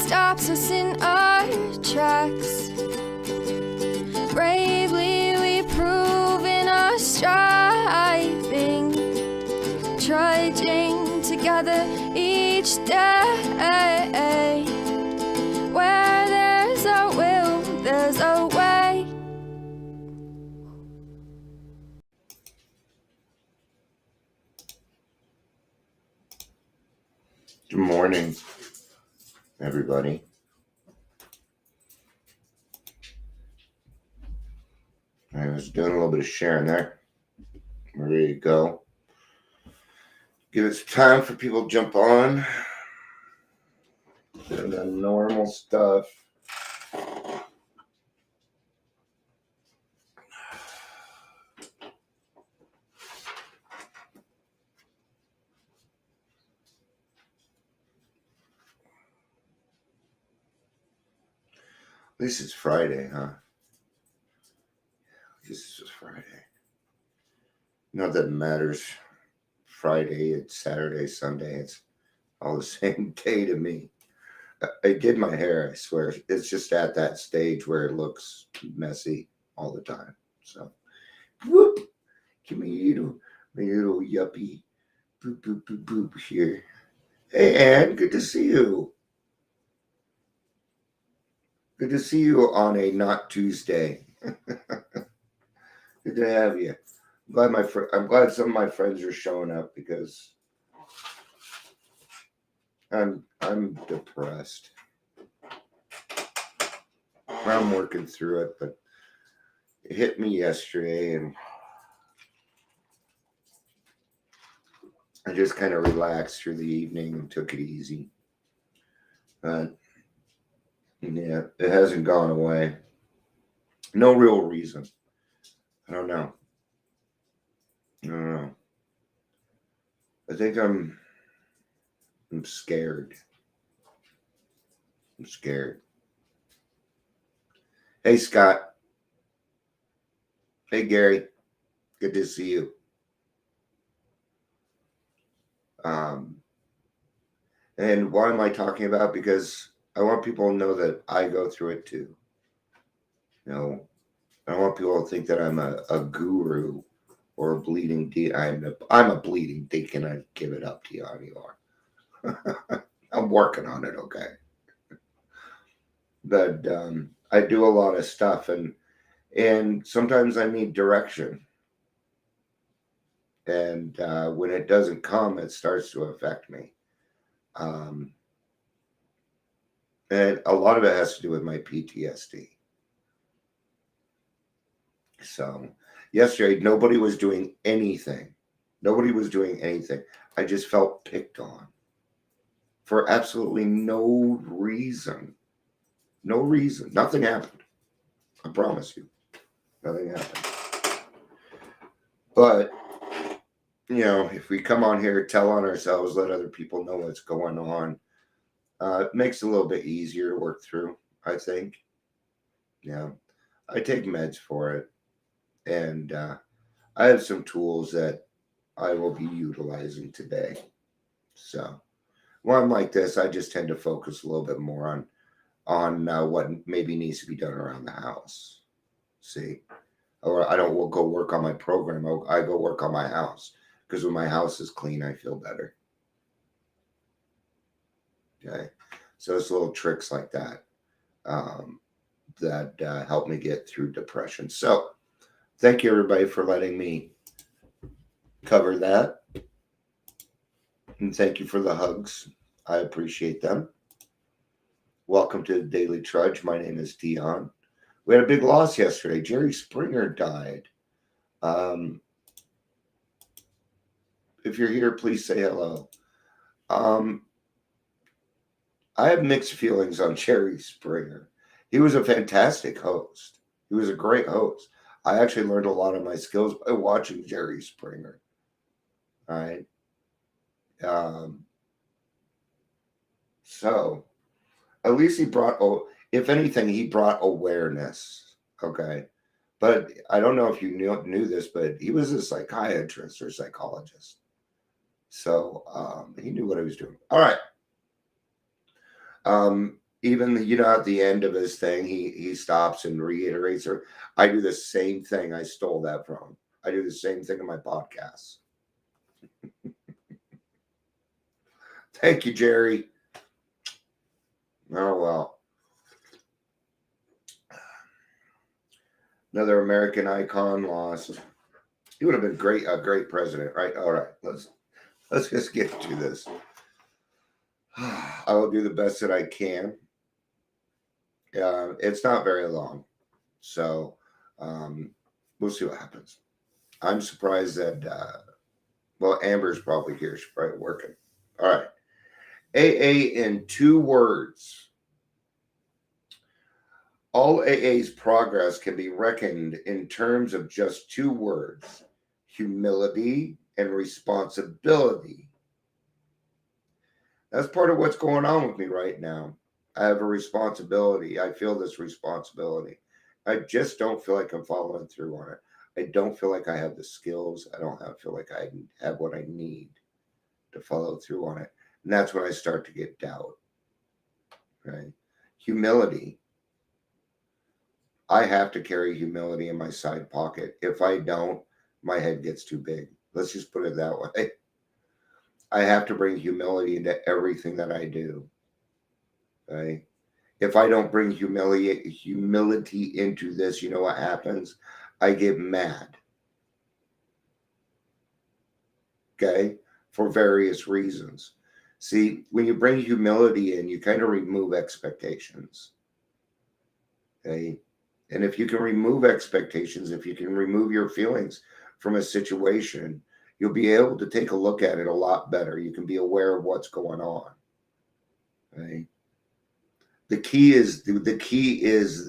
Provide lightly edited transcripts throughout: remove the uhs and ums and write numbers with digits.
stops us in our tracks. Bravely we prove in our striving, trudging together each day. Where there's a will, there's a way. Good morning, everybody. I was doing a little bit of sharing there. We're ready to go. Give it some time for people to jump on. Doing the normal stuff. At least it's Friday, huh? This is just Friday. Not that it matters. Friday, it's Saturday, Sunday. It's all the same day to me. I did my hair, I swear. It's just at that stage where it looks messy all the time. So, whoop! Give me a little yuppie. Boop, boop, boop, boop here. Hey, Ann, good to see you. Good to see you on a not Tuesday. Good to have you. I'm glad some of my friends are showing up because I'm depressed. I'm working through it, but it hit me yesterday and I just kind of relaxed through the evening and took it easy. But yeah, it hasn't gone away. No real reason. I don't know. I think I'm scared. I'm scared. Hey, Scott. Hey, Gary. Good to see you. And why am I talking about? Because I want people to know that I go through it too. You know, I don't want people to think that I'm a guru or a bleeding deacon. I'm a bleeding deacon. I give it up to you how you are. I'm working on it, okay? But I do a lot of stuff, and sometimes I need direction. And when it doesn't come, it starts to affect me. And a lot of it has to do with my PTSD. So yesterday, nobody was doing anything. I just felt picked on for absolutely no reason. No reason. Nothing happened. I promise you. Nothing happened. But, you know, if we come on here, tell on ourselves, let other people know what's going on, it makes it a little bit easier to work through, I think. Yeah. I take meds for it. And I have some tools that I will be utilizing today. So when I'm like this, I just tend to focus a little bit more on what maybe needs to be done around the house. See? Or I don't go work on my program. I go work on my house. Because when my house is clean, I feel better. Okay? So it's little tricks like that that help me get through depression. So thank you, everybody, for letting me cover that. And thank you for the hugs. I appreciate them. Welcome to the Daily Trudge. My name is Dion. We had a big loss yesterday. Jerry Springer died. If you're here, please say hello. I have mixed feelings on Jerry Springer. He was a fantastic host. He was a great host. I actually learned a lot of my skills by watching Jerry Springer. All right. So at least he brought, if anything, he brought awareness. Okay. But I don't know if you knew this, but he was a psychiatrist or psychologist. So he knew what he was doing. All right. Even, at the end of his thing, he stops and reiterates, or I do the same thing. I stole that from him. I do the same thing in my podcasts. Thank you, Jerry. Oh, well. Another American icon lost. He would have been a great president, right? All right, let's just get to this. I will do the best that I can. It's not very long, so we'll see what happens. I'm surprised that Amber's probably here. She's probably working. All right, AA in 2 words. All AA's progress can be reckoned in terms of just 2 words: humility and responsibility. That's part of what's going on with me right now. I have a responsibility. I feel this responsibility. I just don't feel like I'm following through on it. I don't feel like I have the skills. I don't feel like I have what I need to follow through on it. And that's when I start to get doubt. Right? Humility. I have to carry humility in my side pocket. If I don't, my head gets too big. Let's just put it that way. I have to bring humility into everything that I do. Right? If I don't bring humility into this, you know what happens? I get mad. Okay? For various reasons. See, when you bring humility in, you kind of remove expectations. Okay? And if you can remove expectations, if you can remove your feelings from a situation, you'll be able to take a look at it a lot better. You can be aware of what's going on. Okay? The key is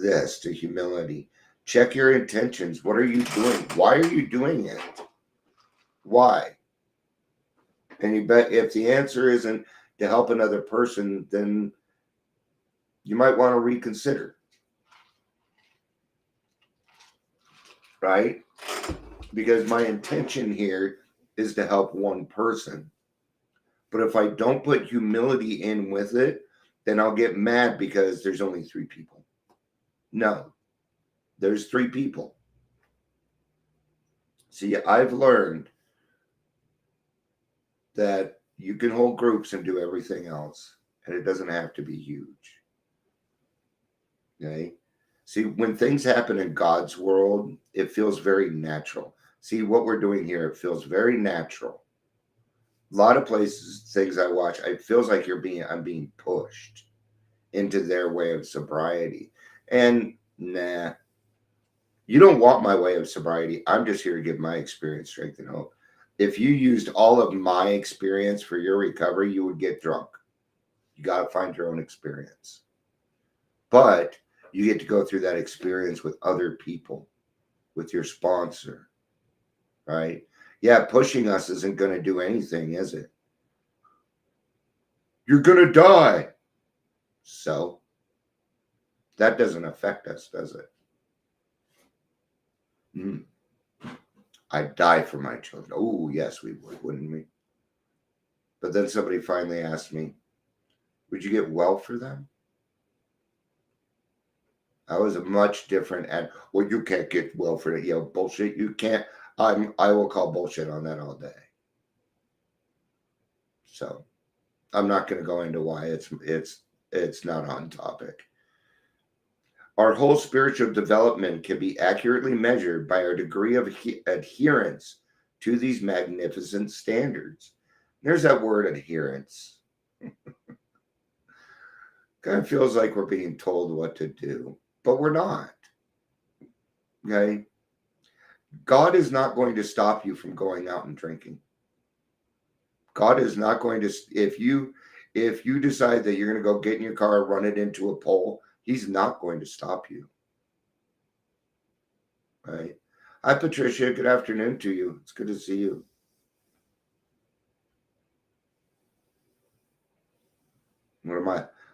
this to humility. Check your intentions. What are you doing? Why are you doing it? Why? And you bet if the answer isn't to help another person, then you might want to reconsider. Right? Because my intention here is to help one person. But if I don't put humility in with it, then I'll get mad because there's only 3 people. No, there's 3 people. See, I've learned that you can hold groups and do everything else, and it doesn't have to be huge. Okay? See, when things happen in God's world, it feels very natural. See, what we're doing here, it feels very natural. A lot of places, things I watch, it feels like I'm being pushed into their way of sobriety. And nah, you don't want my way of sobriety. I'm just here to give my experience, strength, and hope. If you used all of my experience for your recovery, you would get drunk. You got to find your own experience. But you get to go through that experience with other people, with your sponsor, right? Yeah, pushing us isn't going to do anything, is it? You're going to die. So that doesn't affect us, does it? I'd die for my children. Oh, yes, we would, wouldn't we? But then somebody finally asked me, would you get well for them? I was a much different well, you can't get well for it. Bullshit. You can't. I will call bullshit on that all day. So I'm not going to go into why it's not on topic. Our whole spiritual development can be accurately measured by our degree of adherence to these magnificent standards. There's that word, adherence. Kind of feels like we're being told what to do, but we're not. Okay? God is not going to stop you from going out and drinking. God is not going to, if you decide that you're going to go get in your car, run it into a pole, he's not going to stop you. Right? Hi, Patricia. Good afternoon to you. It's good to see you.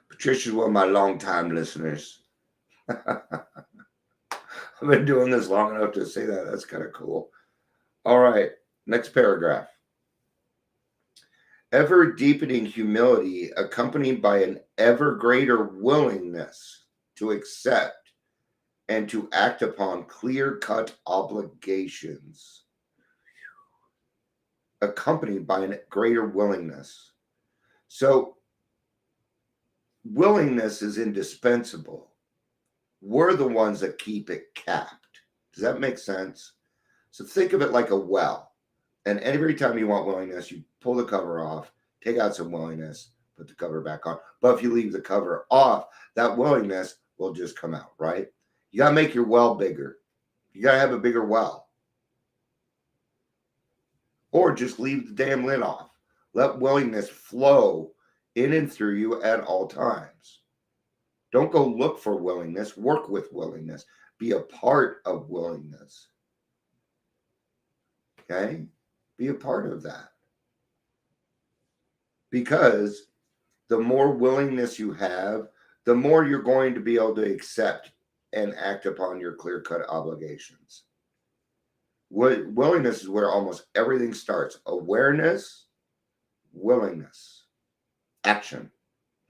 Patricia's one of my longtime listeners. I've been doing this long enough to say that. That's kind of cool. All right. Next paragraph. Ever deepening humility accompanied by an ever greater willingness to accept and to act upon clear-cut obligations. Accompanied by a greater willingness. So, willingness is indispensable. We're the ones that keep it capped. Does that make sense? So think of it like a well. And every time you want willingness, you pull the cover off, take out some willingness, put the cover back on. But if you leave the cover off, that willingness will just come out, right? You got to make your well bigger. You got to have a bigger well. Or just leave the damn lid off. Let willingness flow in and through you at all times. Don't go look for willingness. Work with willingness. Be a part of willingness. Okay? Be a part of that. Because the more willingness you have, the more you're going to be able to accept and act upon your clear-cut obligations. Willingness is where almost everything starts. Awareness, willingness, action,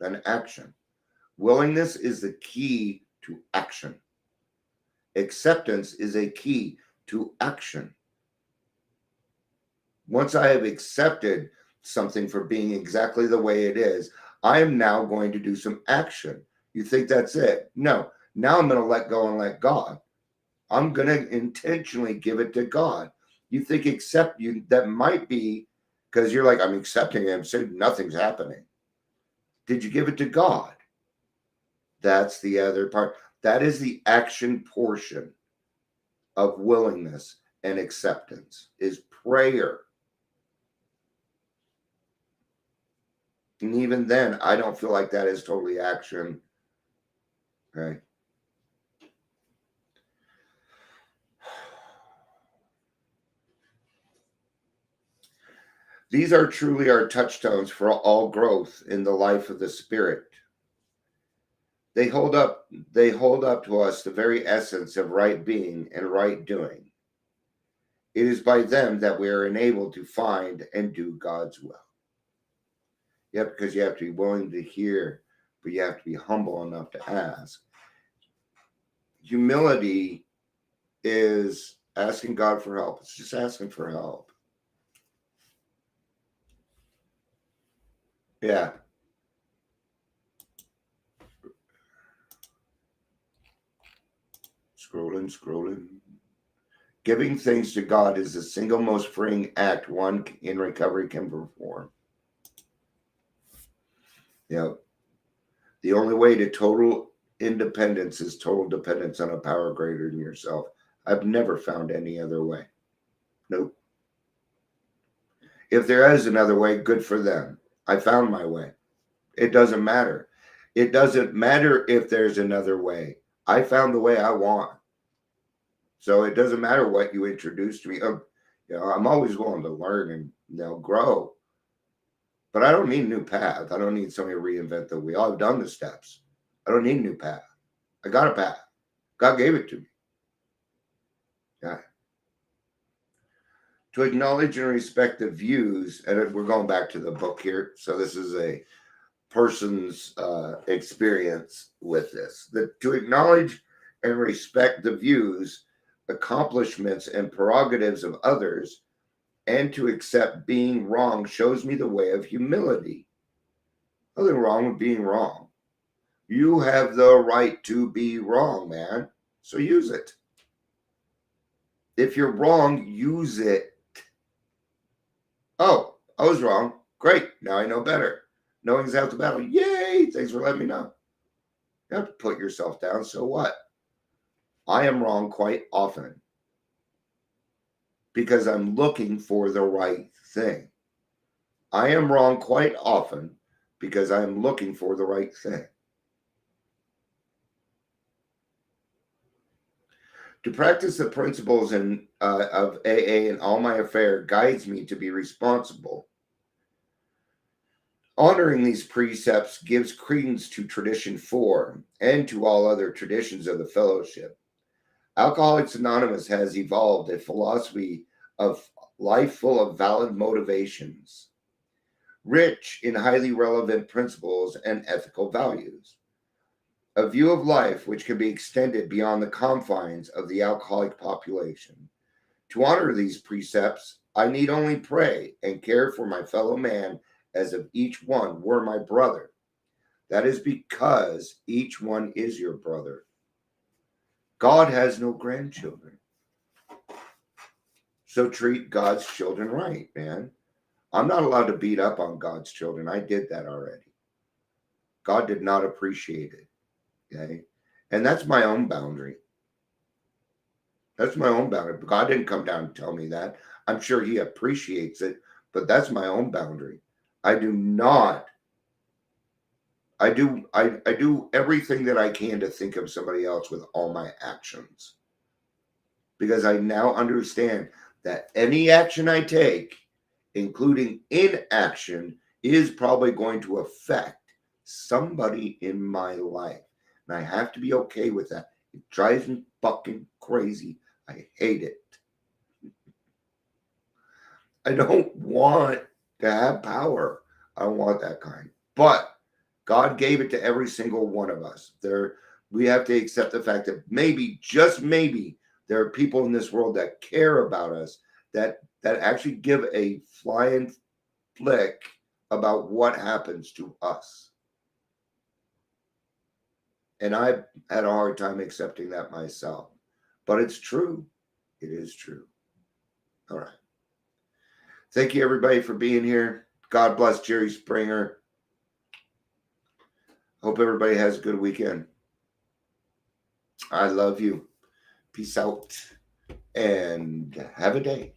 then action. Willingness is the key to action. Acceptance is a key to action. Once I have accepted something for being exactly the way it is, I am now going to do some action. You think that's it? No. Now I'm going to let go and let God. I'm going to intentionally give it to God. You think that might be because you're like, I'm accepting it. So nothing's happening. Did you give it to God? That's the other part. That is the action portion of willingness and acceptance is prayer. And even then, I don't feel like that is totally action. Okay. These are truly our touchstones for all growth in the life of the Spirit. They hold up to us the very essence of right being and right doing. It is by them that we are enabled to find and do God's will. Yeah, because you have to be willing to hear, but you have to be humble enough to ask. Humility is asking God for help. It's just asking for help. Yeah. Scrolling. Giving things to God is the single most freeing act one in recovery can perform. Yeah. The only way to total independence is total dependence on a power greater than yourself. I've never found any other way. Nope. If there is another way, good for them. I found my way. It doesn't matter. It doesn't matter if there's another way. I found the way I want. So it doesn't matter what you introduce to me. I'm always willing to learn and grow. But I don't need a new path. I don't need somebody to reinvent the wheel. I've done the steps. I don't need a new path. I got a path. God gave it to me. Yeah. To acknowledge and respect the views, and we're going back to the book here. So this is a person's experience with this. To acknowledge and respect the views, accomplishments, and prerogatives of others, and to accept being wrong shows me the way of humility. Nothing wrong with being wrong. You have the right to be wrong, man. So use it. If you're wrong, use it. Oh, I was wrong. Great. Now I know better. Knowing's half the battle. Yay. Thanks for letting me know. You have to put yourself down. So what? I am wrong quite often because I'm looking for the right thing. I am wrong quite often because I'm looking for the right thing. To practice the principles of AA in all my affairs guides me to be responsible. Honoring these precepts gives credence to tradition 4 and to all other traditions of the fellowship. Alcoholics Anonymous has evolved a philosophy of life full of valid motivations. rich in highly relevant principles and ethical values. A view of life which can be extended beyond the confines of the alcoholic population. To honor these precepts, I need only pray and care for my fellow man as if each one were my brother. That is because each one is your brother. God has no grandchildren. So treat God's children right, man. I'm not allowed to beat up on God's children. I did that already. God did not appreciate it. Okay? And that's my own boundary. That's my own boundary. God didn't come down and tell me that. I'm sure he appreciates it, but that's my own boundary. I do not. I do everything that I can to think of somebody else with all my actions. Because I now understand that any action I take, including inaction, is probably going to affect somebody in my life. And I have to be okay with that. It drives me fucking crazy. I hate it. I don't want to have power. I don't want that kind. But God gave it to every single one of us. We have to accept the fact that maybe, just maybe, there are people in this world that care about us, that actually give a flying flick about what happens to us. And I've had a hard time accepting that myself. But it's true. It is true. All right. Thank you, everybody, for being here. God bless Jerry Springer. Hope everybody has a good weekend. I love you. Peace out and have a day.